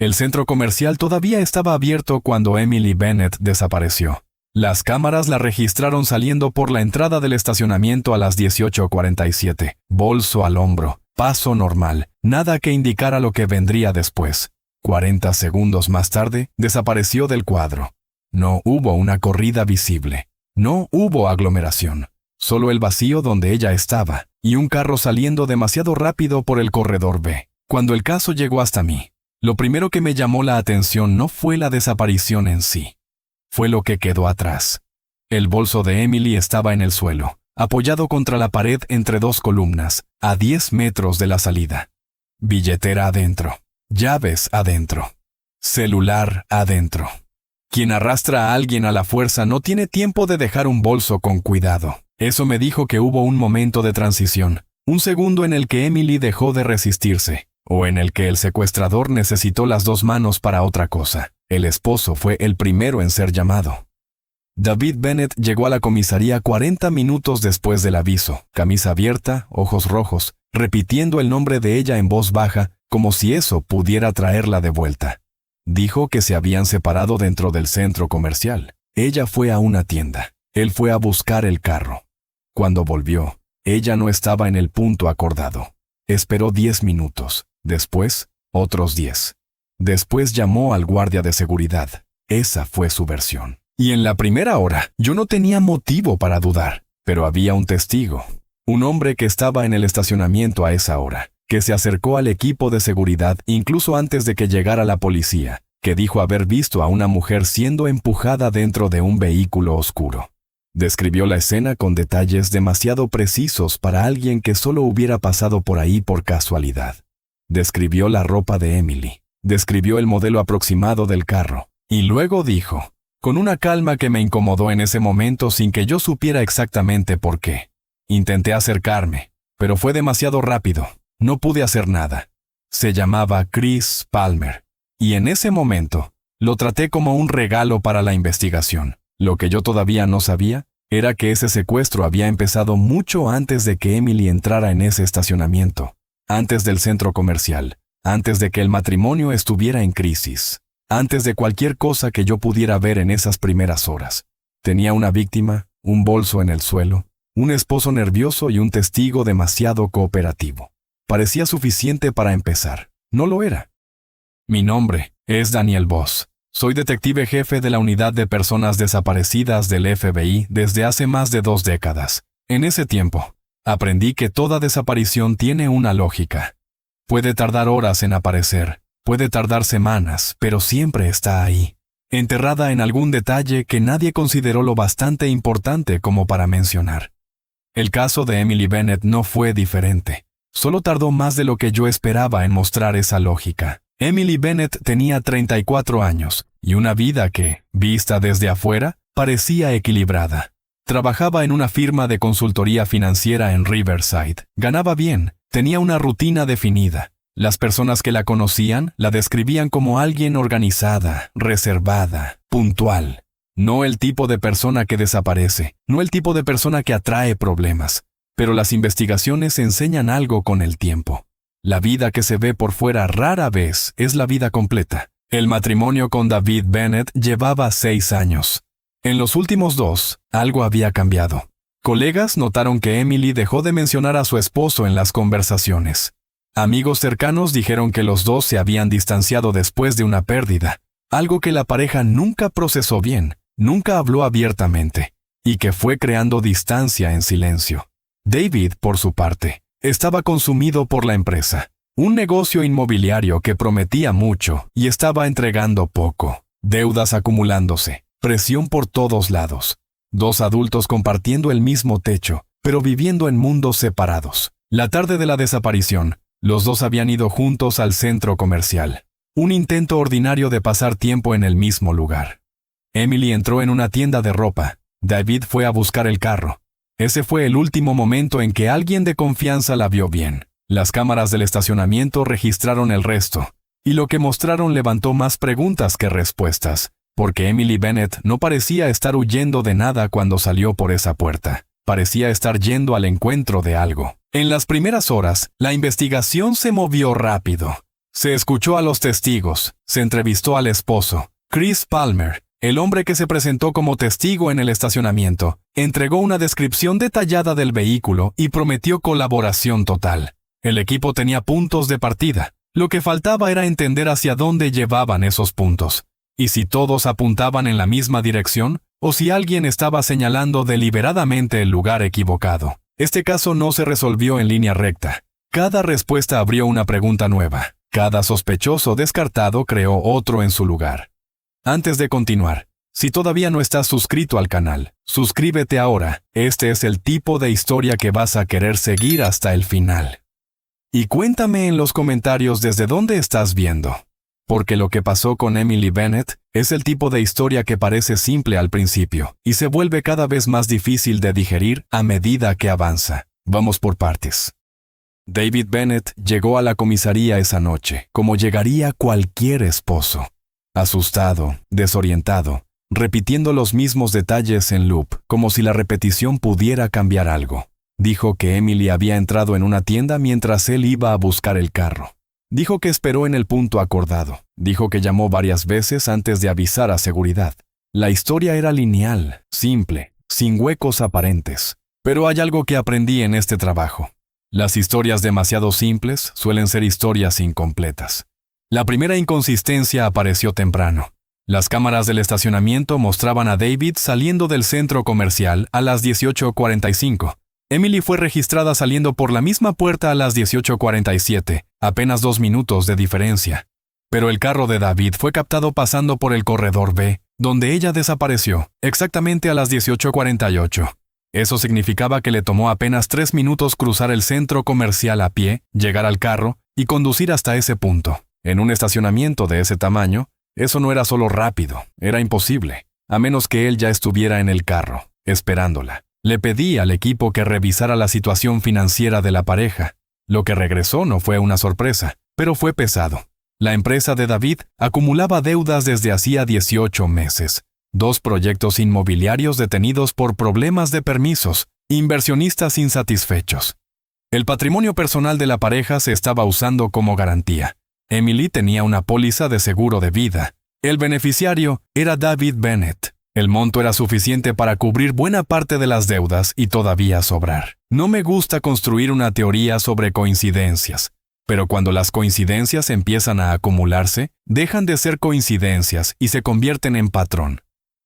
El centro comercial todavía estaba abierto cuando Emily Bennett desapareció. Las cámaras la registraron saliendo por la entrada del estacionamiento a las 18:47, bolso al hombro, paso normal, nada que indicara lo que vendría después. 40 segundos más tarde, desapareció del cuadro. No hubo una corrida visible. No hubo aglomeración. Solo el vacío donde ella estaba, y un carro saliendo demasiado rápido por el corredor B. Cuando el caso llegó hasta mí, lo primero que me llamó la atención no fue la desaparición en sí. Fue lo que quedó atrás. El bolso de Emily estaba en el suelo, apoyado contra la pared entre dos columnas, a 10 metros de la salida. Billetera adentro. Llaves adentro. Celular adentro. Quien arrastra a alguien a la fuerza no tiene tiempo de dejar un bolso con cuidado. Eso me dijo que hubo un momento de transición, un segundo en el que Emily dejó de resistirse, o en el que el secuestrador necesitó las dos manos para otra cosa. El esposo fue el primero en ser llamado. David Bennett llegó a la comisaría 40 minutos después del aviso, camisa abierta, ojos rojos, repitiendo el nombre de ella en voz baja, como si eso pudiera traerla de vuelta. Dijo que se habían separado dentro del centro comercial. Ella fue a una tienda. Él fue a buscar el carro. Cuando volvió, ella no estaba en el punto acordado. Esperó 10 minutos. Después, otros 10. Después llamó al guardia de seguridad. Esa fue su versión. Y en la primera hora, yo no tenía motivo para dudar. Pero había un testigo. Un hombre que estaba en el estacionamiento a esa hora, que se acercó al equipo de seguridad incluso antes de que llegara la policía, que dijo haber visto a una mujer siendo empujada dentro de un vehículo oscuro. Describió la escena con detalles demasiado precisos para alguien que solo hubiera pasado por ahí por casualidad. Describió la ropa de Emily. Describió el modelo aproximado del carro. Y luego dijo, con una calma que me incomodó en ese momento sin que yo supiera exactamente por qué. Intenté acercarme, pero fue demasiado rápido. No pude hacer nada. Se llamaba Chris Palmer. Y en ese momento, lo traté como un regalo para la investigación. Lo que yo todavía no sabía era que ese secuestro había empezado mucho antes de que Emily entrara en ese estacionamiento, antes del centro comercial, antes de que el matrimonio estuviera en crisis, antes de cualquier cosa que yo pudiera ver en esas primeras horas. Tenía una víctima, un bolso en el suelo, un esposo nervioso y un testigo demasiado cooperativo. Parecía suficiente para empezar. No lo era. Mi nombre es Daniel Voss. Soy detective jefe de la unidad de personas desaparecidas del FBI desde hace más de 2 décadas. En ese tiempo, aprendí que toda desaparición tiene una lógica. Puede tardar horas en aparecer, puede tardar semanas, pero siempre está ahí, enterrada en algún detalle que nadie consideró lo bastante importante como para mencionar. El caso de Emily Bennett no fue diferente. Solo tardó más de lo que yo esperaba en mostrar esa lógica. Emily Bennett tenía 34 años y una vida que, vista desde afuera, parecía equilibrada. Trabajaba en una firma de consultoría financiera en Riverside. Ganaba bien, tenía una rutina definida. Las personas que la conocían la describían como alguien organizada, reservada, puntual. No el tipo de persona que desaparece, no el tipo de persona que atrae problemas. Pero las investigaciones enseñan algo con el tiempo. La vida que se ve por fuera rara vez es la vida completa. El matrimonio con David Bennett llevaba 6 años. En los últimos 2, algo había cambiado. Colegas notaron que Emily dejó de mencionar a su esposo en las conversaciones. Amigos cercanos dijeron que los dos se habían distanciado después de una pérdida, algo que la pareja nunca procesó bien, nunca habló abiertamente, y que fue creando distancia en silencio. David, por su parte, estaba consumido por la empresa, un negocio inmobiliario que prometía mucho y estaba entregando poco, deudas acumulándose, presión por todos lados. 2 adultos compartiendo el mismo techo, pero viviendo en mundos separados. La tarde de la desaparición, los dos habían ido juntos al centro comercial. Un intento ordinario de pasar tiempo en el mismo lugar. Emily entró en una tienda de ropa. David fue a buscar el carro. Ese fue el último momento en que alguien de confianza la vio bien. Las cámaras del estacionamiento registraron el resto, y lo que mostraron levantó más preguntas que respuestas, porque Emily Bennett no parecía estar huyendo de nada cuando salió por esa puerta. Parecía estar yendo al encuentro de algo. En las primeras horas, la investigación se movió rápido. Se escuchó a los testigos, se entrevistó al esposo. Chris Palmer, el hombre que se presentó como testigo en el estacionamiento, entregó una descripción detallada del vehículo y prometió colaboración total. El equipo tenía puntos de partida. Lo que faltaba era entender hacia dónde llevaban esos puntos, y si todos apuntaban en la misma dirección, o si alguien estaba señalando deliberadamente el lugar equivocado. Este caso no se resolvió en línea recta. Cada respuesta abrió una pregunta nueva. Cada sospechoso descartado creó otro en su lugar. Antes de continuar, si todavía no estás suscrito al canal, suscríbete ahora. Este es el tipo de historia que vas a querer seguir hasta el final. Y cuéntame en los comentarios desde dónde estás viendo. Porque lo que pasó con Emily Bennett es el tipo de historia que parece simple al principio y se vuelve cada vez más difícil de digerir a medida que avanza. Vamos por partes. David Bennett llegó a la comisaría esa noche, como llegaría cualquier esposo. Asustado, desorientado, repitiendo los mismos detalles en loop, como si la repetición pudiera cambiar algo. Dijo que Emily había entrado en una tienda mientras él iba a buscar el carro. Dijo que esperó en el punto acordado. Dijo que llamó varias veces antes de avisar a seguridad. La historia era lineal, simple, sin huecos aparentes. Pero hay algo que aprendí en este trabajo. Las historias demasiado simples suelen ser historias incompletas. La primera inconsistencia apareció temprano. Las cámaras del estacionamiento mostraban a David saliendo del centro comercial a las 18:45. Emily fue registrada saliendo por la misma puerta a las 18:47, apenas 2 minutos de diferencia. Pero el carro de David fue captado pasando por el corredor B, donde ella desapareció, exactamente a las 18:48. Eso significaba que le tomó apenas 3 minutos cruzar el centro comercial a pie, llegar al carro y conducir hasta ese punto. En un estacionamiento de ese tamaño, eso no era solo rápido, era imposible, a menos que él ya estuviera en el carro, esperándola. Le pedí al equipo que revisara la situación financiera de la pareja. Lo que regresó no fue una sorpresa, pero fue pesado. La empresa de David acumulaba deudas desde hacía 18 meses. 2 proyectos inmobiliarios detenidos por problemas de permisos, inversionistas insatisfechos. El patrimonio personal de la pareja se estaba usando como garantía. Emily tenía una póliza de seguro de vida. El beneficiario era David Bennett. El monto era suficiente para cubrir buena parte de las deudas y todavía sobrar. No me gusta construir una teoría sobre coincidencias, pero cuando las coincidencias empiezan a acumularse, dejan de ser coincidencias y se convierten en patrón.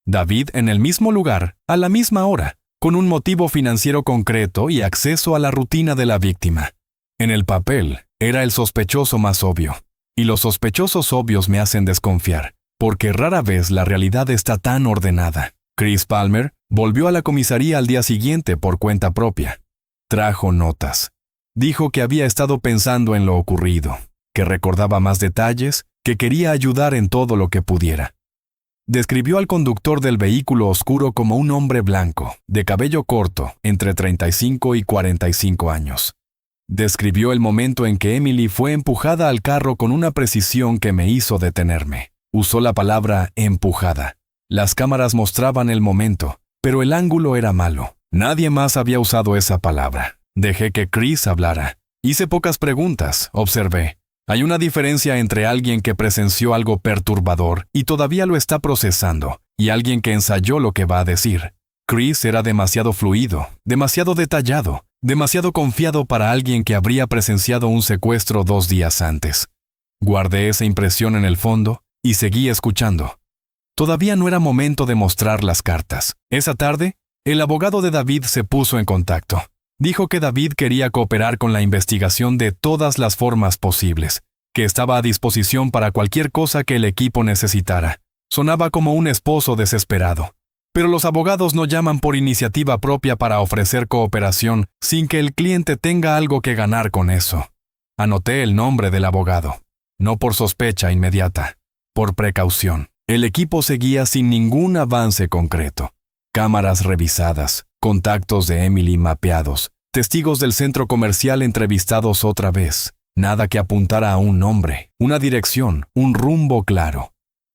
David en el mismo lugar, a la misma hora, con un motivo financiero concreto y acceso a la rutina de la víctima. En el papel, era el sospechoso más obvio. Y los sospechosos obvios me hacen desconfiar, porque rara vez la realidad está tan ordenada. Chris Palmer volvió a la comisaría al día siguiente por cuenta propia. Trajo notas. Dijo que había estado pensando en lo ocurrido, que recordaba más detalles, que quería ayudar en todo lo que pudiera. Describió al conductor del vehículo oscuro como un hombre blanco, de cabello corto, entre 35 y 45 años. Describió el momento en que Emily fue empujada al carro con una precisión que me hizo detenerme. Usó la palabra empujada. Las cámaras mostraban el momento, pero el ángulo era malo. Nadie más había usado esa palabra. Dejé que Chris hablara. Hice pocas preguntas, observé. Hay una diferencia entre alguien que presenció algo perturbador y todavía lo está procesando, y alguien que ensayó lo que va a decir. Chris era demasiado fluido, demasiado detallado, demasiado confiado para alguien que habría presenciado un secuestro 2 días antes. Guardé esa impresión en el fondo y seguí escuchando. Todavía no era momento de mostrar las cartas. Esa tarde, el abogado de David se puso en contacto. Dijo que David quería cooperar con la investigación de todas las formas posibles, que estaba a disposición para cualquier cosa que el equipo necesitara. Sonaba como un esposo desesperado. Pero los abogados no llaman por iniciativa propia para ofrecer cooperación sin que el cliente tenga algo que ganar con eso. Anoté el nombre del abogado. No por sospecha inmediata, por precaución. El equipo seguía sin ningún avance concreto. Cámaras revisadas, contactos de Emily mapeados, testigos del centro comercial entrevistados otra vez. Nada que apuntara a un nombre, una dirección, un rumbo claro.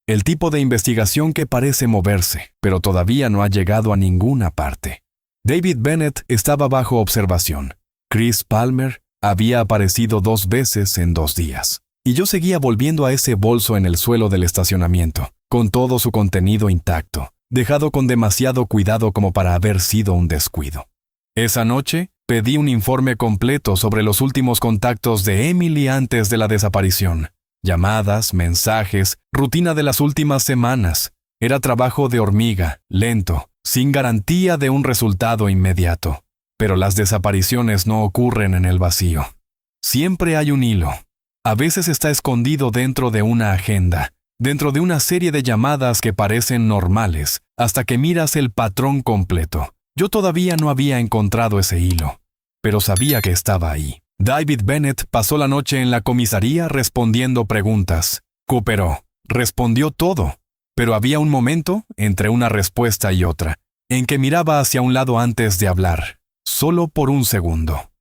El tipo de investigación que parece moverse, pero todavía no ha llegado a ninguna parte. David Bennett estaba bajo observación. Chris Palmer había aparecido 2 veces en 2 días. y yo seguía volviendo a ese bolso en el suelo del estacionamiento, con todo su contenido intacto, dejado con demasiado cuidado como para haber sido un descuido. Esa noche, pedí un informe completo sobre los últimos contactos de Emily antes de la desaparición. Llamadas, mensajes, rutina de las últimas semanas. Era trabajo de hormiga, lento, sin garantía de un resultado inmediato. Pero las desapariciones no ocurren en el vacío. Siempre hay un hilo. A veces está escondido dentro de una agenda, dentro de una serie de llamadas que parecen normales, hasta que miras el patrón completo. Yo todavía no había encontrado ese hilo, pero sabía que estaba ahí. David Bennett pasó la noche en la comisaría respondiendo preguntas. Cooperó, respondió todo, pero había un momento, entre una respuesta y otra, en que miraba hacia un lado antes de hablar, solo por un segundo.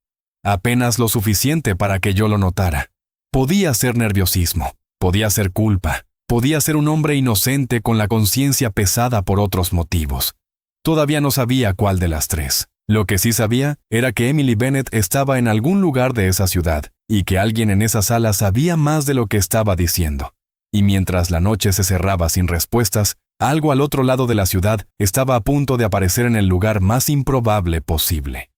Apenas lo suficiente para que yo lo notara. Podía ser nerviosismo, podía ser culpa, podía ser un hombre inocente con la conciencia pesada por otros motivos. Todavía no sabía cuál de las tres. Lo que sí sabía era que Emily Bennett estaba en algún lugar de esa ciudad y que alguien en esa sala sabía más de lo que estaba diciendo. Y mientras la noche se cerraba sin respuestas, algo al otro lado de la ciudad estaba a punto de aparecer en el lugar más improbable posible.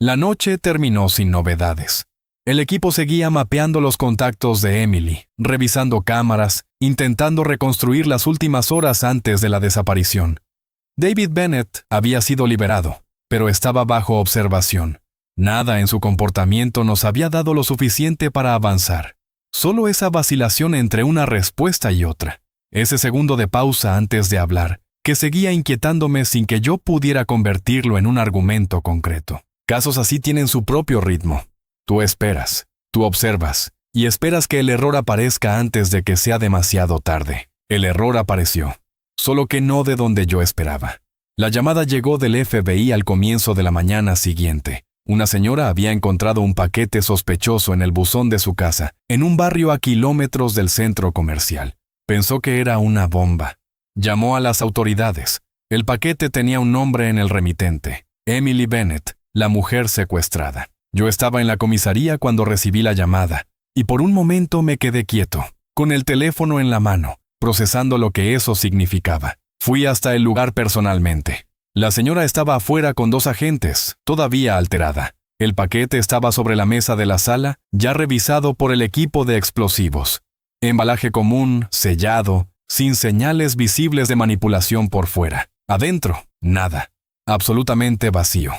La noche terminó sin novedades. El equipo seguía mapeando los contactos de Emily, revisando cámaras, intentando reconstruir las últimas horas antes de la desaparición. David Bennett había sido liberado, pero estaba bajo observación. Nada en su comportamiento nos había dado lo suficiente para avanzar. Solo esa vacilación entre una respuesta y otra. Ese segundo de pausa antes de hablar, que seguía inquietándome sin que yo pudiera convertirlo en un argumento concreto. Casos así tienen su propio ritmo. Tú esperas, tú observas, y esperas que el error aparezca antes de que sea demasiado tarde. El error apareció, solo que no de donde yo esperaba. La llamada llegó del FBI al comienzo de la mañana siguiente. Una señora había encontrado un paquete sospechoso en el buzón de su casa, en un barrio a kilómetros del centro comercial. Pensó que era una bomba. Llamó a las autoridades. El paquete tenía un nombre en el remitente: Emily Bennett, la mujer secuestrada. Yo estaba en la comisaría cuando recibí la llamada, y por un momento me quedé quieto, con el teléfono en la mano, procesando lo que eso significaba. Fui hasta el lugar personalmente. La señora estaba afuera con 2 agentes, todavía alterada. El paquete estaba sobre la mesa de la sala, ya revisado por el equipo de explosivos. Embalaje común, sellado, sin señales visibles de manipulación por fuera. Adentro, nada. Absolutamente vacío.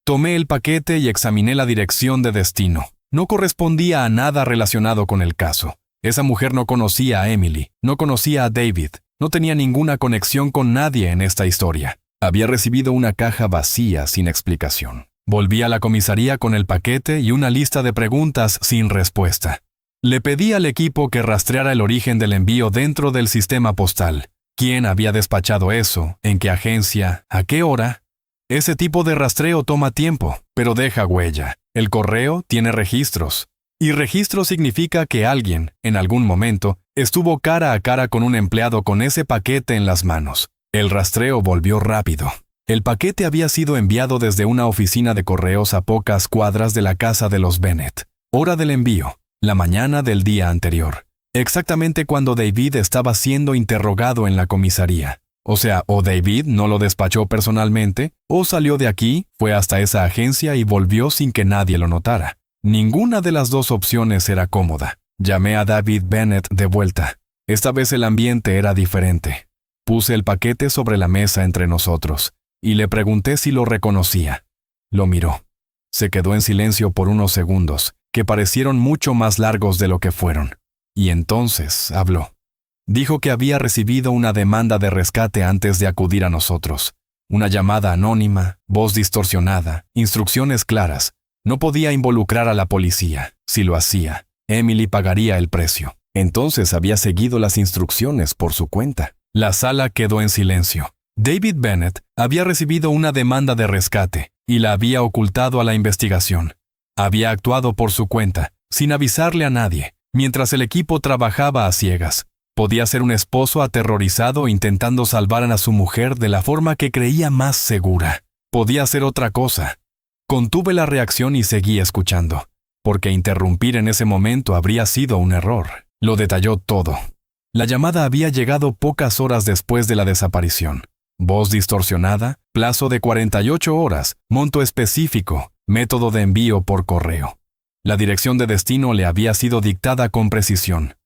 Tomé el paquete y examiné la dirección de destino. No correspondía a nada relacionado con el caso. Esa mujer no conocía a Emily, no conocía a David, no tenía ninguna conexión con nadie en esta historia. Había recibido una caja vacía sin explicación. Volví a la comisaría con el paquete y una lista de preguntas sin respuesta. Le pedí al equipo que rastreara el origen del envío dentro del sistema postal. ¿Quién había despachado eso? ¿En qué agencia? ¿A qué hora? Ese tipo de rastreo toma tiempo, pero deja huella. El correo tiene registros. Y registro significa que alguien, en algún momento, estuvo cara a cara con un empleado con ese paquete en las manos. El rastreo volvió rápido. El paquete había sido enviado desde una oficina de correos a pocas cuadras de la casa de los Bennett. Hora del envío, la mañana del día anterior. Exactamente cuando David estaba siendo interrogado en la comisaría. O sea, o David no lo despachó personalmente, o salió de aquí, fue hasta esa agencia y volvió sin que nadie lo notara. Ninguna de las 2 opciones era cómoda. Llamé a David Bennett de vuelta. Esta vez el ambiente era diferente. Puse el paquete sobre la mesa entre nosotros, y le pregunté si lo reconocía. Lo miró. Se quedó en silencio por unos segundos, que parecieron mucho más largos de lo que fueron. Y entonces habló. Dijo que había recibido una demanda de rescate antes de acudir a nosotros. Una llamada anónima, voz distorsionada, instrucciones claras. No podía involucrar a la policía. Si lo hacía, Emily pagaría el precio. Entonces había seguido las instrucciones por su cuenta. La sala quedó en silencio. David Bennett había recibido una demanda de rescate y la había ocultado a la investigación. Había actuado por su cuenta, sin avisarle a nadie, mientras el equipo trabajaba a ciegas. Podía ser un esposo aterrorizado intentando salvar a su mujer de la forma que creía más segura. Podía ser otra cosa. Contuve la reacción y seguí escuchando. porque interrumpir en ese momento habría sido un error. Lo detalló todo. La llamada había llegado pocas horas después de la desaparición. Voz distorsionada, plazo de 48 horas, monto específico, método de envío por correo. La dirección de destino le había sido dictada con precisión.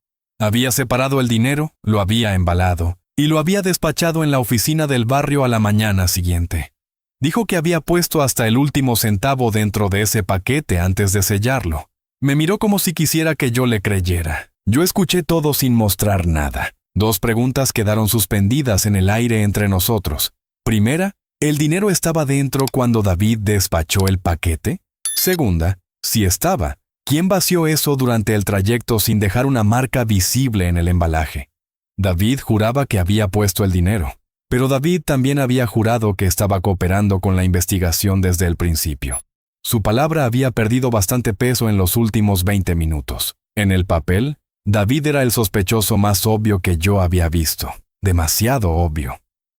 Había separado el dinero, lo había embalado, y lo había despachado en la oficina del barrio a la mañana siguiente. Dijo que había puesto hasta el último centavo dentro de ese paquete antes de sellarlo. Me miró como si quisiera que yo le creyera. Yo escuché todo sin mostrar nada. 2 preguntas quedaron suspendidas en el aire entre nosotros. Primera, ¿el dinero estaba dentro cuando David despachó el paquete? Segunda, si estaba, ¿quién vació eso durante el trayecto sin dejar una marca visible en el embalaje? David juraba que había puesto el dinero, pero David también había jurado que estaba cooperando con la investigación desde el principio. Su palabra había perdido bastante peso en los últimos 20 minutos. En el papel, David era el sospechoso más obvio que yo había visto. Demasiado obvio.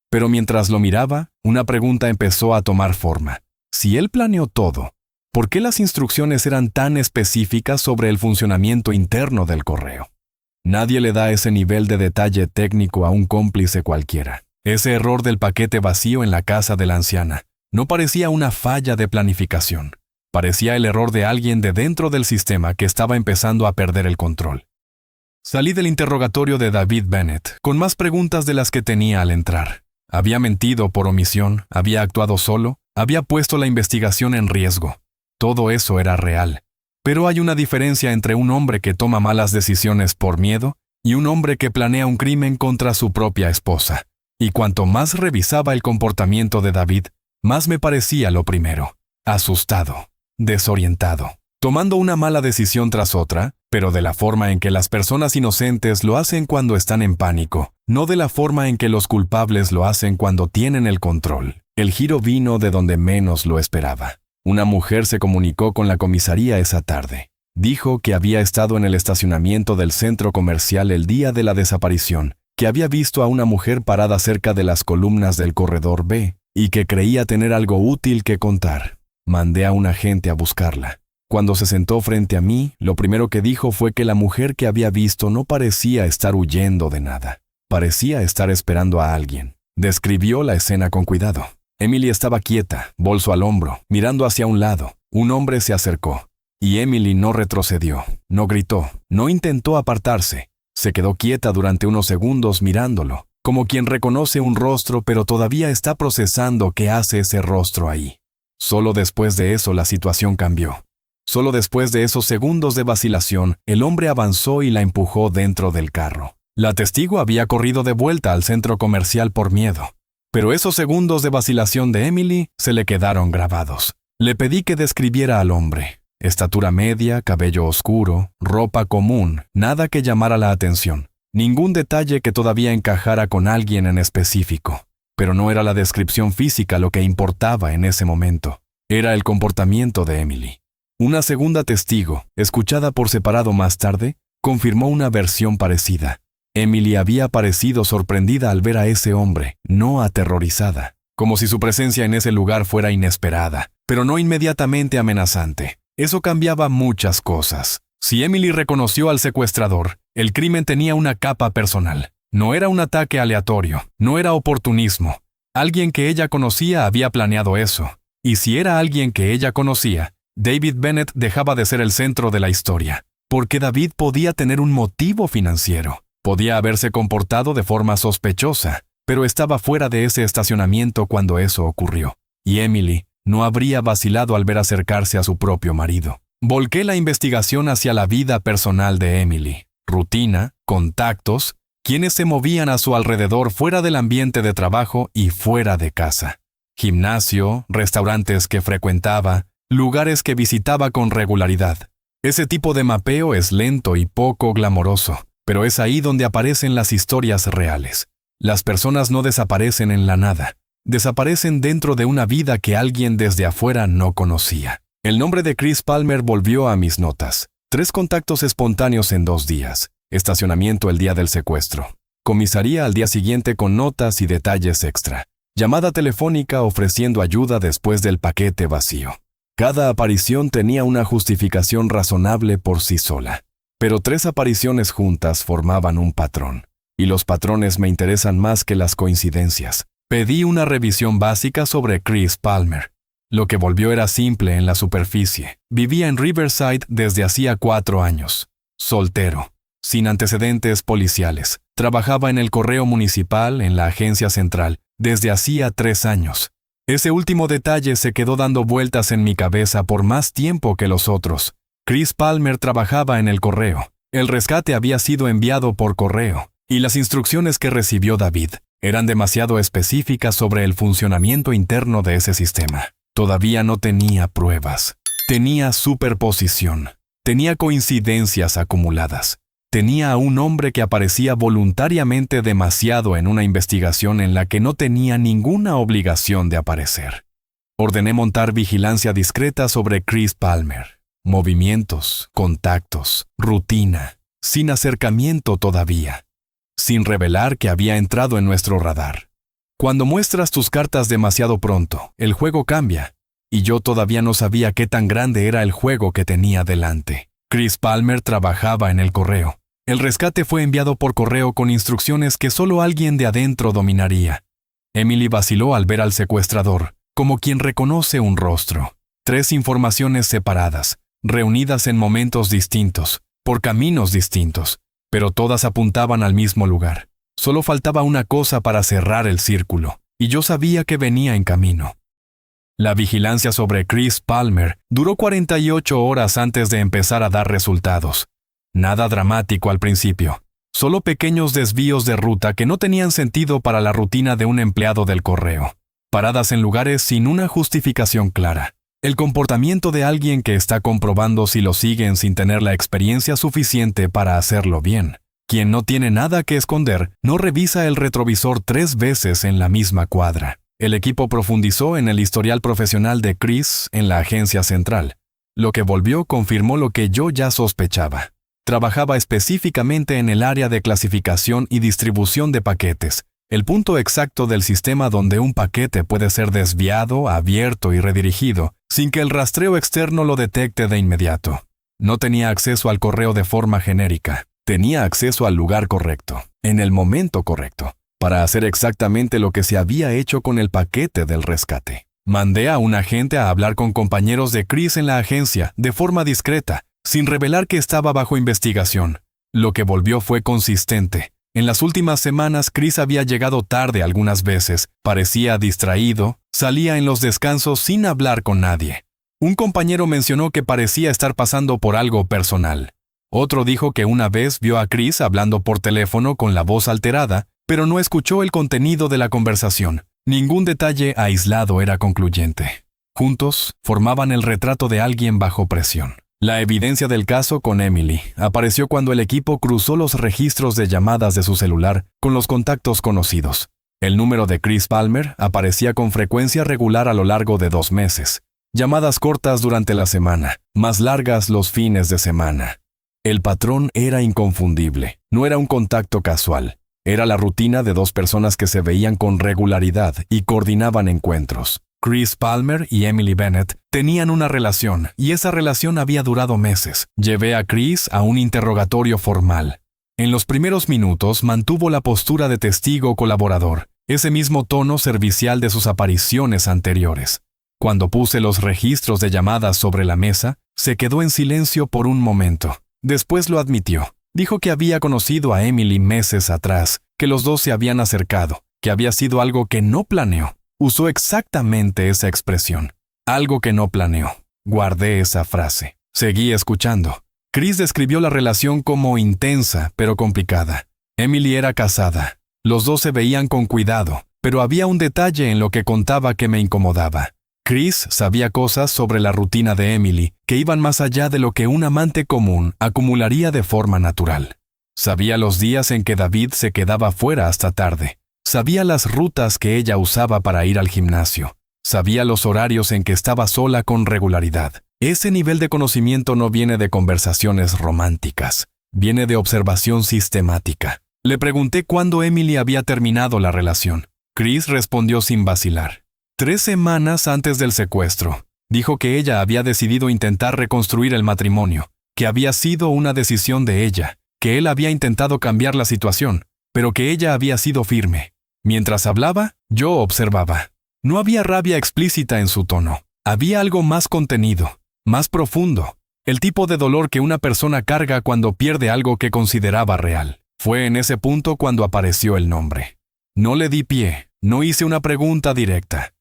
Pero mientras lo miraba, una pregunta empezó a tomar forma. Si él planeó todo, ¿por qué las instrucciones eran tan específicas sobre el funcionamiento interno del correo? Nadie le da ese nivel de detalle técnico a un cómplice cualquiera. Ese error del paquete vacío en la casa de la anciana no parecía una falla de planificación. Parecía el error de alguien de dentro del sistema que estaba empezando a perder el control. Salí del interrogatorio de David Bennett con más preguntas de las que tenía al entrar. Había mentido por omisión, había actuado solo, había puesto la investigación en riesgo. Todo eso era real. Pero hay una diferencia entre un hombre que toma malas decisiones por miedo y un hombre que planea un crimen contra su propia esposa. Y cuanto más revisaba el comportamiento de David, más me parecía lo primero. Asustado, desorientado, tomando una mala decisión tras otra, pero de la forma en que las personas inocentes lo hacen cuando están en pánico, no de la forma en que los culpables lo hacen cuando tienen el control. El giro vino de donde menos lo esperaba. Una mujer se comunicó con la comisaría esa tarde. Dijo que había estado en el estacionamiento del centro comercial el día de la desaparición, que había visto a una mujer parada cerca de las columnas del corredor B y que creía tener algo útil que contar. Mandé a un agente a buscarla. Cuando se sentó frente a mí, lo primero que dijo fue que la mujer que había visto no parecía estar huyendo de nada. Parecía estar esperando a alguien. Describió la escena con cuidado. Emily estaba quieta, bolso al hombro, mirando hacia un lado. Un hombre se acercó. Y Emily no retrocedió, no gritó, no intentó apartarse. Se quedó quieta durante unos segundos mirándolo, como quien reconoce un rostro pero todavía está procesando qué hace ese rostro ahí. Solo después de eso la situación cambió. Solo después de esos segundos de vacilación, el hombre avanzó y la empujó dentro del carro. La testigo había corrido de vuelta al centro comercial por miedo. Pero esos segundos de vacilación de Emily se le quedaron grabados. Le pedí que describiera al hombre. Estatura media, cabello oscuro, ropa común, nada que llamara la atención. Ningún detalle que todavía encajara con alguien en específico. Pero no era la descripción física lo que importaba en ese momento. Era el comportamiento de Emily. Una segunda testigo, escuchada por separado más tarde, confirmó una versión parecida. Emily había parecido sorprendida al ver a ese hombre, no aterrorizada, como si su presencia en ese lugar fuera inesperada, pero no inmediatamente amenazante. Eso cambiaba muchas cosas. Si Emily reconoció al secuestrador, el crimen tenía una capa personal. No era un ataque aleatorio, no era oportunismo. Alguien que ella conocía había planeado eso. Y si era alguien que ella conocía, David Bennett dejaba de ser el centro de la historia, porque David podía tener un motivo financiero. Podía haberse comportado de forma sospechosa, pero estaba fuera de ese estacionamiento cuando eso ocurrió. Y Emily no habría vacilado al ver acercarse a su propio marido. Volqué la investigación hacia la vida personal de Emily. Rutina, contactos, quienes se movían a su alrededor fuera del ambiente de trabajo y fuera de casa. Gimnasio, restaurantes que frecuentaba, lugares que visitaba con regularidad. Ese tipo de mapeo es lento y poco glamoroso. Pero es ahí donde aparecen las historias reales. Las personas no desaparecen en la nada. Desaparecen dentro de una vida que alguien desde afuera no conocía. El nombre de Chris Palmer volvió a mis notas. 3 contactos espontáneos en 2 días. Estacionamiento el día del secuestro. Comisaría al día siguiente con notas y detalles extra. Llamada telefónica ofreciendo ayuda después del paquete vacío. Cada aparición tenía una justificación razonable por sí sola. Pero 3 apariciones juntas formaban un patrón. Y los patrones me interesan más que las coincidencias. Pedí una revisión básica sobre Chris Palmer. Lo que volvió era simple en la superficie. Vivía en Riverside desde hacía 4 años. Soltero, sin antecedentes policiales. Trabajaba en el correo municipal en la agencia central desde hacía 3 años. Ese último detalle se quedó dando vueltas en mi cabeza por más tiempo que los otros. Chris Palmer trabajaba en el correo. El rescate había sido enviado por correo, y las instrucciones que recibió David eran demasiado específicas sobre el funcionamiento interno de ese sistema. Todavía no tenía pruebas. Tenía superposición. Tenía coincidencias acumuladas. Tenía a un hombre que aparecía voluntariamente demasiado en una investigación en la que no tenía ninguna obligación de aparecer. Ordené montar vigilancia discreta sobre Chris Palmer. Movimientos, contactos, rutina, sin acercamiento todavía, sin revelar que había entrado en nuestro radar. Cuando muestras tus cartas demasiado pronto, el juego cambia, y yo todavía no sabía qué tan grande era el juego que tenía delante. Chris Palmer trabajaba en el correo. El rescate fue enviado por correo con instrucciones que solo alguien de adentro dominaría. Emily vaciló al ver al secuestrador, como quien reconoce un rostro. 3 informaciones separadas, reunidas en momentos distintos, por caminos distintos, pero todas apuntaban al mismo lugar. Solo faltaba una cosa para cerrar el círculo, y yo sabía que venía en camino. La vigilancia sobre Chris Palmer duró 48 horas antes de empezar a dar resultados. Nada dramático al principio, solo pequeños desvíos de ruta que no tenían sentido para la rutina de un empleado del correo. Paradas en lugares sin una justificación clara. El comportamiento de alguien que está comprobando si lo siguen sin tener la experiencia suficiente para hacerlo bien. Quien no tiene nada que esconder, no revisa el retrovisor 3 veces en la misma cuadra. El equipo profundizó en el historial profesional de Chris en la agencia central. Lo que volvió confirmó lo que yo ya sospechaba. Trabajaba específicamente en el área de clasificación y distribución de paquetes, el punto exacto del sistema donde un paquete puede ser desviado, abierto y redirigido, sin que el rastreo externo lo detecte de inmediato. No tenía acceso al correo de forma genérica. Tenía acceso al lugar correcto, en el momento correcto, para hacer exactamente lo que se había hecho con el paquete del rescate. Mandé a un agente a hablar con compañeros de Chris en la agencia, de forma discreta, sin revelar que estaba bajo investigación. Lo que volvió fue consistente. En las últimas semanas, Chris había llegado tarde algunas veces, parecía distraído, salía en los descansos sin hablar con nadie. Un compañero mencionó que parecía estar pasando por algo personal. Otro dijo que una vez vio a Chris hablando por teléfono con la voz alterada, pero no escuchó el contenido de la conversación. Ningún detalle aislado era concluyente. Juntos, formaban el retrato de alguien bajo presión. La evidencia del caso con Emily apareció cuando el equipo cruzó los registros de llamadas de su celular con los contactos conocidos. El número de Chris Palmer aparecía con frecuencia regular a lo largo de 2 meses. Llamadas cortas durante la semana, más largas los fines de semana. El patrón era inconfundible. No era un contacto casual. Era la rutina de 2 personas que se veían con regularidad y coordinaban encuentros. Chris Palmer y Emily Bennett tenían una relación, y esa relación había durado meses. Llevé a Chris a un interrogatorio formal. En los primeros minutos mantuvo la postura de testigo colaborador, ese mismo tono servicial de sus apariciones anteriores. Cuando puse los registros de llamadas sobre la mesa, se quedó en silencio por un momento. Después lo admitió. Dijo que había conocido a Emily meses atrás, que los 2 se habían acercado, que había sido algo que no planeó. Usó exactamente esa expresión. Algo que no planeó. Guardé esa frase. Seguí escuchando. Chris describió la relación como intensa, pero complicada. Emily era casada. Los 2 se veían con cuidado, pero había un detalle en lo que contaba que me incomodaba. Chris sabía cosas sobre la rutina de Emily que iban más allá de lo que un amante común acumularía de forma natural. Sabía los días en que David se quedaba fuera hasta tarde. Sabía las rutas que ella usaba para ir al gimnasio. Sabía los horarios en que estaba sola con regularidad. Ese nivel de conocimiento no viene de conversaciones románticas. Viene de observación sistemática. Le pregunté cuándo Emily había terminado la relación. Chris respondió sin vacilar. 3 semanas antes del secuestro. Dijo que ella había decidido intentar reconstruir el matrimonio, que había sido una decisión de ella, que él había intentado cambiar la situación, pero que ella había sido firme. Mientras hablaba, yo observaba. No había rabia explícita en su tono. Había algo más contenido, más profundo, el tipo de dolor que una persona carga cuando pierde algo que consideraba real. Fue en ese punto cuando apareció el nombre. No le di pie, no hice una pregunta directa.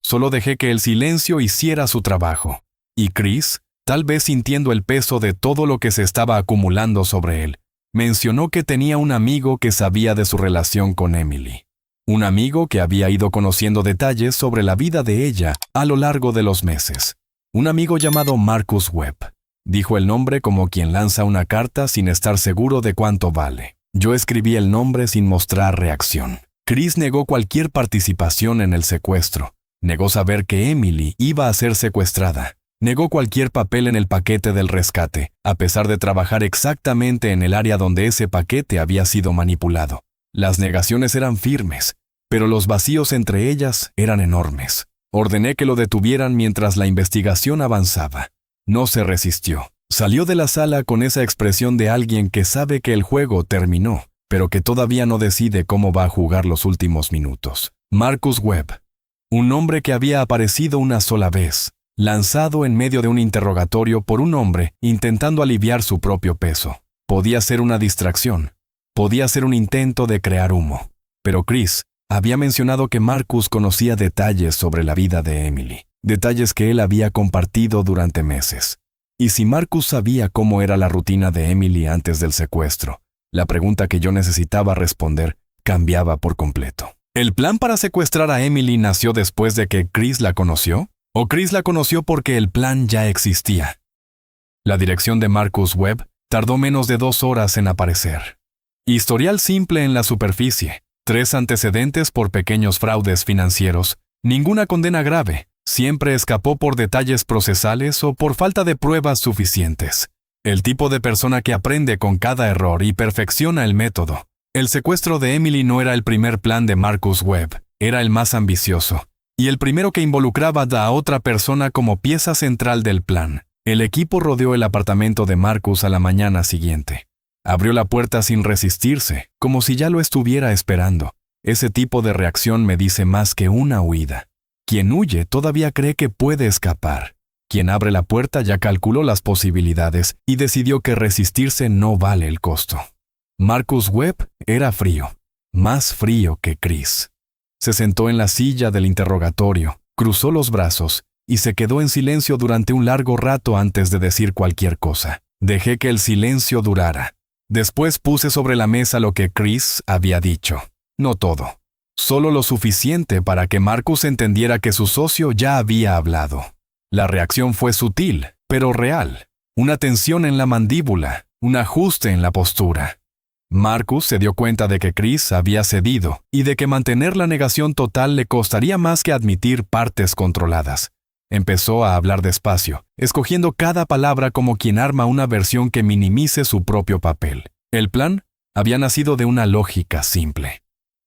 Solo dejé que el silencio hiciera su trabajo. Y Chris, tal vez sintiendo el peso de todo lo que se estaba acumulando sobre él, mencionó que tenía un amigo que sabía de su relación con Emily. Un amigo que había ido conociendo detalles sobre la vida de ella a lo largo de los meses. Un amigo llamado Marcus Webb. Dijo el nombre como quien lanza una carta sin estar seguro de cuánto vale. Yo escribí el nombre sin mostrar reacción. Chris negó cualquier participación en el secuestro. Negó saber que Emily iba a ser secuestrada. Negó cualquier papel en el paquete del rescate, a pesar de trabajar exactamente en el área donde ese paquete había sido manipulado. Las negaciones eran firmes, pero los vacíos entre ellas eran enormes. Ordené que lo detuvieran mientras la investigación avanzaba. No se resistió. Salió de la sala con esa expresión de alguien que sabe que el juego terminó, pero que todavía no decide cómo va a jugar los últimos minutos. Marcus Webb. Un nombre que había aparecido una sola vez, lanzado en medio de un interrogatorio por un hombre intentando aliviar su propio peso. Podía ser una distracción. Podía ser un intento de crear humo. Pero Chris había mencionado que Marcus conocía detalles sobre la vida de Emily, detalles que él había compartido durante meses. Y si Marcus sabía cómo era la rutina de Emily antes del secuestro, la pregunta que yo necesitaba responder cambiaba por completo. ¿El plan para secuestrar a Emily nació después de que Chris la conoció? ¿O Chris la conoció porque el plan ya existía? La dirección de Marcus Webb tardó menos de 2 horas en aparecer. Historial simple en la superficie, 3 antecedentes por pequeños fraudes financieros, ninguna condena grave, siempre escapó por detalles procesales o por falta de pruebas suficientes. El tipo de persona que aprende con cada error y perfecciona el método. El secuestro de Emily no era el primer plan de Marcus Webb, era el más ambicioso, y el primero que involucraba a otra persona como pieza central del plan. El equipo rodeó el apartamento de Marcus a la mañana siguiente. Abrió la puerta sin resistirse, como si ya lo estuviera esperando. Ese tipo de reacción me dice más que una huida. Quien huye todavía cree que puede escapar. Quien abre la puerta ya calculó las posibilidades y decidió que resistirse no vale el costo. Marcus Webb era frío, más frío que Chris. Se sentó en la silla del interrogatorio, cruzó los brazos y se quedó en silencio durante un largo rato antes de decir cualquier cosa. Dejé que el silencio durara. Después puse sobre la mesa lo que Chris había dicho. No todo. Solo lo suficiente para que Marcus entendiera que su socio ya había hablado. La reacción fue sutil, pero real. Una tensión en la mandíbula, un ajuste en la postura. Marcus se dio cuenta de que Chris había cedido y de que mantener la negación total le costaría más que admitir partes controladas. Empezó a hablar despacio, escogiendo cada palabra como quien arma una versión que minimice su propio papel. El plan había nacido de una lógica simple.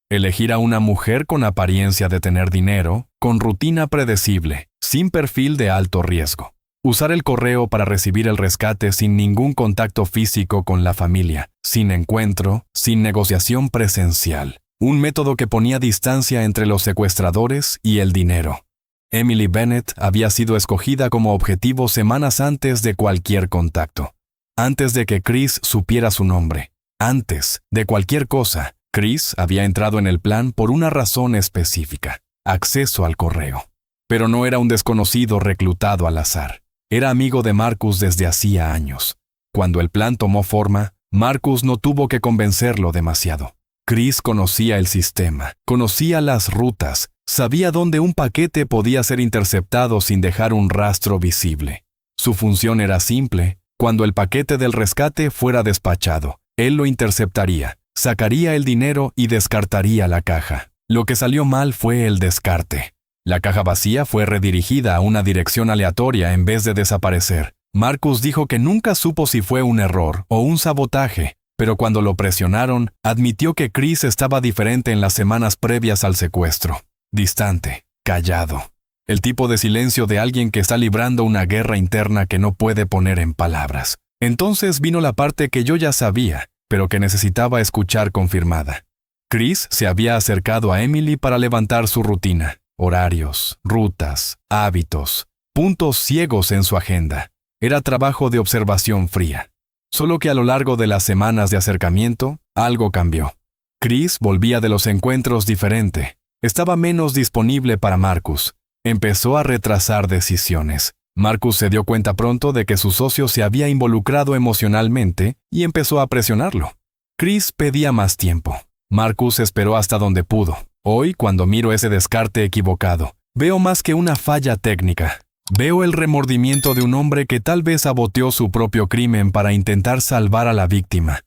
Elegir a una mujer con apariencia de tener dinero, con rutina predecible, sin perfil de alto riesgo. Usar el correo para recibir el rescate sin ningún contacto físico con la familia, sin encuentro, sin negociación presencial. Un método que ponía distancia entre los secuestradores y el dinero. Emily Bennett había sido escogida como objetivo semanas antes de cualquier contacto. Antes de que Chris supiera su nombre. Antes de cualquier cosa, Chris había entrado en el plan por una razón específica: acceso al correo. Pero no era un desconocido reclutado al azar. Era amigo de Marcus desde hacía años. Cuando el plan tomó forma, Marcus no tuvo que convencerlo demasiado. Chris conocía el sistema, conocía las rutas, sabía dónde un paquete podía ser interceptado sin dejar un rastro visible. Su función era simple: cuando el paquete del rescate fuera despachado, él lo interceptaría, sacaría el dinero y descartaría la caja. Lo que salió mal fue el descarte. La caja vacía fue redirigida a una dirección aleatoria en vez de desaparecer. Marcus dijo que nunca supo si fue un error o un sabotaje, pero cuando lo presionaron, admitió que Chris estaba diferente en las semanas previas al secuestro. Distante, callado. El tipo de silencio de alguien que está librando una guerra interna que no puede poner en palabras. Entonces vino la parte que yo ya sabía, pero que necesitaba escuchar confirmada. Chris se había acercado a Emily para levantar su rutina, horarios, rutas, hábitos, puntos ciegos en su agenda. Era trabajo de observación fría. Solo que a lo largo de las semanas de acercamiento, algo cambió. Chris volvía de los encuentros diferente. Estaba menos disponible para Marcus. Empezó a retrasar decisiones. Marcus se dio cuenta pronto de que su socio se había involucrado emocionalmente y empezó a presionarlo. Chris pedía más tiempo. Marcus esperó hasta donde pudo. Hoy, cuando miro ese descarte equivocado, veo más que una falla técnica. Veo el remordimiento de un hombre que tal vez saboteó su propio crimen para intentar salvar a la víctima.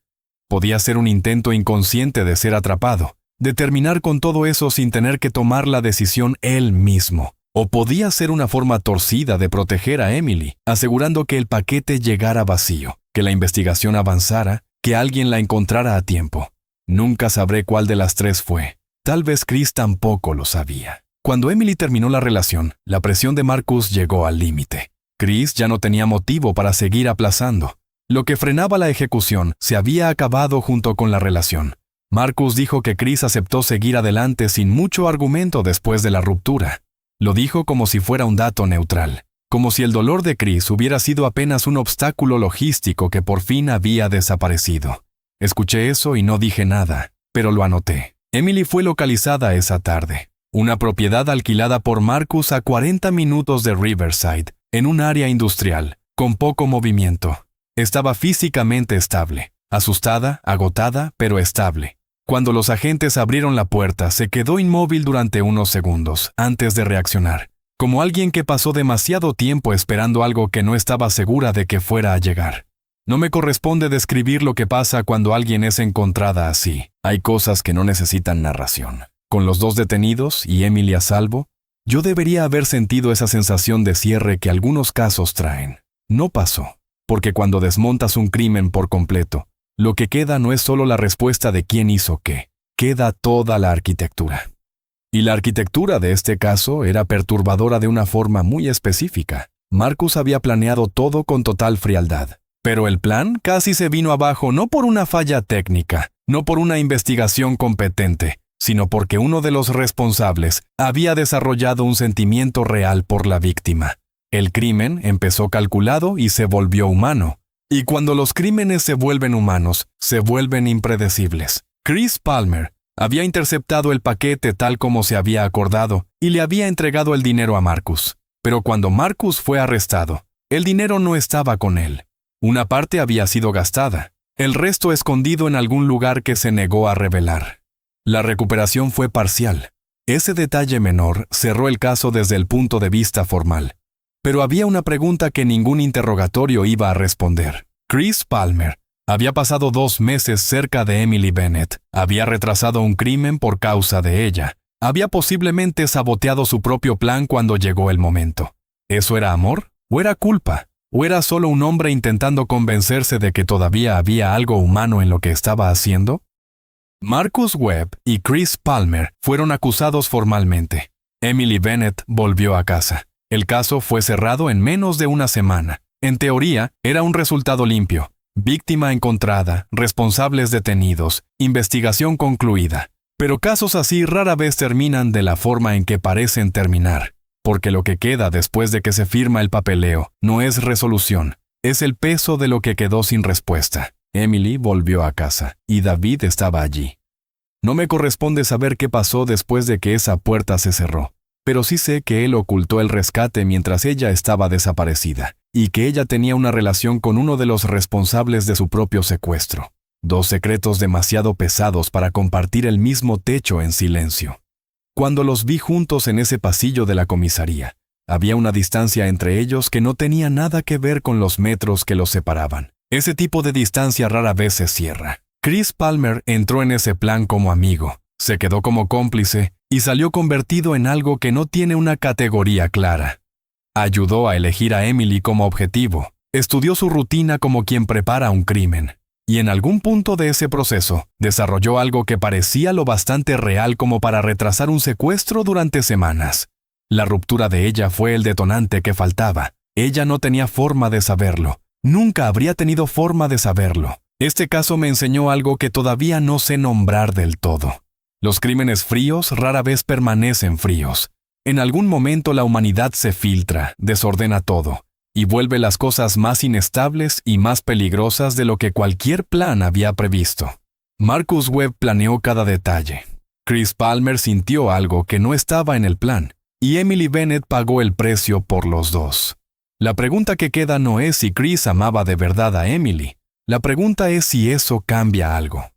Podía ser un intento inconsciente de ser atrapado, de terminar con todo eso sin tener que tomar la decisión él mismo. O podía ser una forma torcida de proteger a Emily, asegurando que el paquete llegara vacío, que la investigación avanzara, que alguien la encontrara a tiempo. Nunca sabré cuál de las tres fue. Tal vez Chris tampoco lo sabía. Cuando Emily terminó la relación, la presión de Marcus llegó al límite. Chris ya no tenía motivo para seguir aplazando. Lo que frenaba la ejecución se había acabado junto con la relación. Marcus dijo que Chris aceptó seguir adelante sin mucho argumento después de la ruptura. Lo dijo como si fuera un dato neutral, como si el dolor de Chris hubiera sido apenas un obstáculo logístico que por fin había desaparecido. Escuché eso y no dije nada, pero lo anoté. Emily fue localizada esa tarde. Una propiedad alquilada por Marcus a 40 minutos de Riverside, en un área industrial, con poco movimiento. Estaba físicamente estable, asustada, agotada, pero estable. Cuando los agentes abrieron la puerta, se quedó inmóvil durante unos segundos, antes de reaccionar, como alguien que pasó demasiado tiempo esperando algo que no estaba segura de que fuera a llegar. No me corresponde describir lo que pasa cuando alguien es encontrada así. Hay cosas que no necesitan narración. Con los dos detenidos y Emily a salvo, yo debería haber sentido esa sensación de cierre que algunos casos traen. No pasó, porque cuando desmontas un crimen por completo, lo que queda no es solo la respuesta de quién hizo qué, queda toda la arquitectura. Y la arquitectura de este caso era perturbadora de una forma muy específica. Marcus había planeado todo con total frialdad. Pero el plan casi se vino abajo no por una falla técnica, no por una investigación competente, sino porque uno de los responsables había desarrollado un sentimiento real por la víctima. El crimen empezó calculado y se volvió humano. Y cuando los crímenes se vuelven humanos, se vuelven impredecibles. Chris Palmer había interceptado el paquete tal como se había acordado y le había entregado el dinero a Marcus. Pero cuando Marcus fue arrestado, el dinero no estaba con él. Una parte había sido gastada, el resto escondido en algún lugar que se negó a revelar. La recuperación fue parcial. Ese detalle menor cerró el caso desde el punto de vista formal. Pero había una pregunta que ningún interrogatorio iba a responder. Chris Palmer había pasado 2 meses cerca de Emily Bennett, había retrasado un crimen por causa de ella, había posiblemente saboteado su propio plan cuando llegó el momento. ¿Eso era amor? ¿O era culpa? ¿O era solo un hombre intentando convencerse de que todavía había algo humano en lo que estaba haciendo? Marcus Webb y Chris Palmer fueron acusados formalmente. Emily Bennett volvió a casa. El caso fue cerrado en menos de una semana. En teoría, era un resultado limpio. Víctima encontrada, responsables detenidos, investigación concluida. Pero casos así rara vez terminan de la forma en que parecen terminar. Porque lo que queda después de que se firma el papeleo no es resolución, es el peso de lo que quedó sin respuesta. Emily volvió a casa, y David estaba allí. No me corresponde saber qué pasó después de que esa puerta se cerró, pero sí sé que él ocultó el rescate mientras ella estaba desaparecida, y que ella tenía una relación con uno de los responsables de su propio secuestro. 2 secretos demasiado pesados para compartir el mismo techo en silencio. Cuando los vi juntos en ese pasillo de la comisaría, había una distancia entre ellos que no tenía nada que ver con los metros que los separaban. Ese tipo de distancia rara vez se cierra. Chris Palmer entró en ese plan como amigo, se quedó como cómplice y salió convertido en algo que no tiene una categoría clara. Ayudó a elegir a Emily como objetivo, estudió su rutina como quien prepara un crimen. Y en algún punto de ese proceso, desarrolló algo que parecía lo bastante real como para retrasar un secuestro durante semanas. La ruptura de ella fue el detonante que faltaba. Ella no tenía forma de saberlo. Nunca habría tenido forma de saberlo. Este caso me enseñó algo que todavía no sé nombrar del todo. Los crímenes fríos rara vez permanecen fríos. En algún momento la humanidad se filtra, desordena todo, y vuelve las cosas más inestables y más peligrosas de lo que cualquier plan había previsto. Marcus Webb planeó cada detalle. Chris Palmer sintió algo que no estaba en el plan, y Emily Bennett pagó el precio por los dos. La pregunta que queda no es si Chris amaba de verdad a Emily. La pregunta es si eso cambia algo.